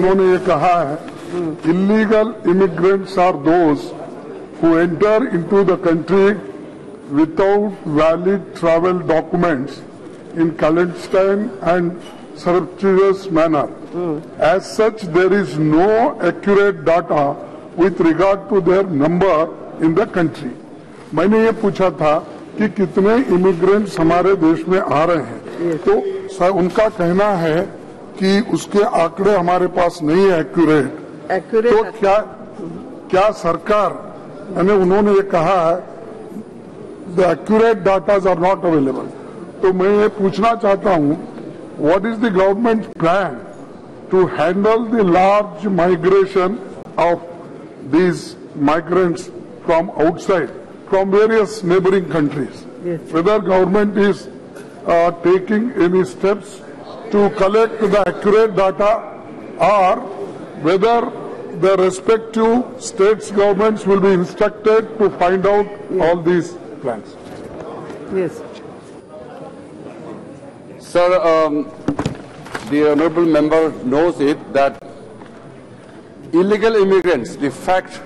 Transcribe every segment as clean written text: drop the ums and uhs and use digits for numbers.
उन्होंने ये कहा है, illegal immigrants are those who enter into the country without valid travel documents in clandestine and surreptitious manner. As such, there is no accurate data with regard to their number in the country. मैंने ये पूछा था कि कितने immigrants हमारे देश में आ रहे हैं, तो उनका कहना है कि उसके आंकड़े हमारे पास नहीं है एक्यूरेट। तो क्या सरकार, यानी उन्होंने ये कहा है the accurate datas are not available, तो मैं ये पूछना चाहता हूं, what is the government plan to handle the large migration of these migrants from outside, from various neighbouring countries, whether government is taking any steps to collect the accurate data, or whether the respective states governments will be instructed to find out all these plans. Yes. Sir, the honourable member knows it that illegal immigrants, the fact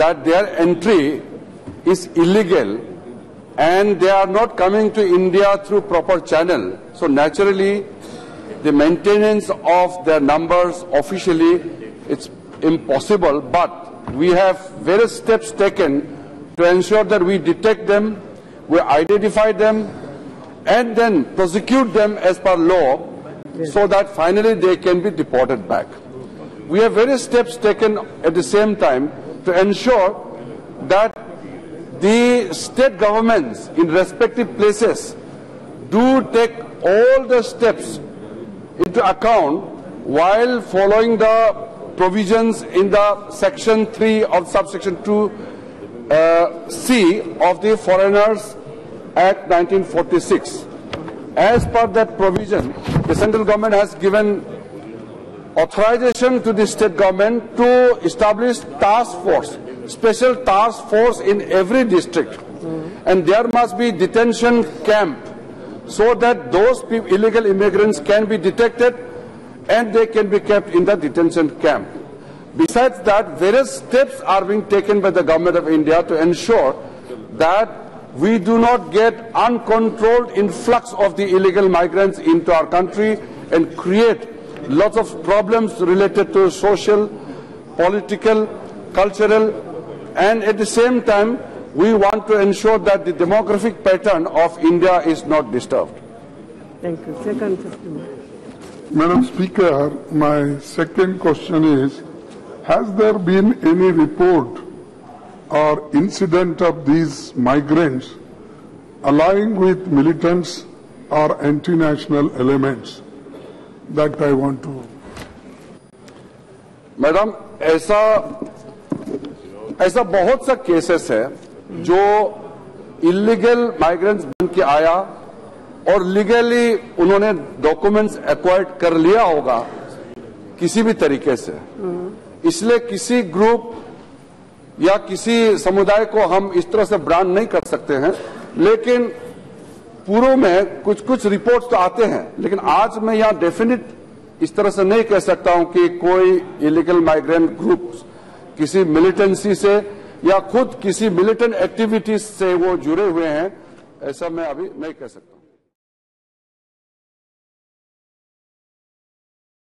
that their entry is illegal and they are not coming to India through proper channel, so naturally the maintenance of their numbers officially, it's impossible, but we have various steps taken to ensure that we detect them, we identify them, and then prosecute them as per law, so that finally they can be deported back. We have various steps taken at the same time to ensure that the state governments in respective places do take all the steps into account while following the provisions in the section 3 of subsection 2C of the Foreigners Act 1946. As per that provision, the central government has given authorization to the state government to establish task force, special task force in every district, and there must be detention camp, so that those illegal immigrants can be detected and they can be kept in the detention camp. Besides that, various steps are being taken by the Government of India to ensure that we do not get uncontrolled influx of the illegal migrants into our country and create lots of problems related to social, political, cultural, and at the same time we want to ensure that the demographic pattern of India is not disturbed. Thank you. Second question. Madam Speaker, my second question is, has there been any report or incident of these migrants allying with militants or anti-national elements? That I want to. Madam, ऐसा बहुत सा cases है जो illegal migrants बन के आया और legally उन्होंने डॉक्यूमेंट्स एक्वायर्ड कर लिया होगा किसी भी तरीके से, इसलिए किसी ग्रुप या किसी समुदाय को हम इस तरह से ब्रांड नहीं कर सकते हैं, लेकिन पूर्व में कुछ कुछ रिपोर्ट्स तो आते हैं, लेकिन आज मैं यहां डेफिनेट इस तरह से नहीं कह सकता हूं कि कोई इलीगल माइग्रेंट ग्रुप किसी मिलिटेंसी से या खुद किसी मिलिटेंट एक्टिविटीज से वो जुड़े हुए हैं, ऐसा मैं अभी नहीं कह सकता।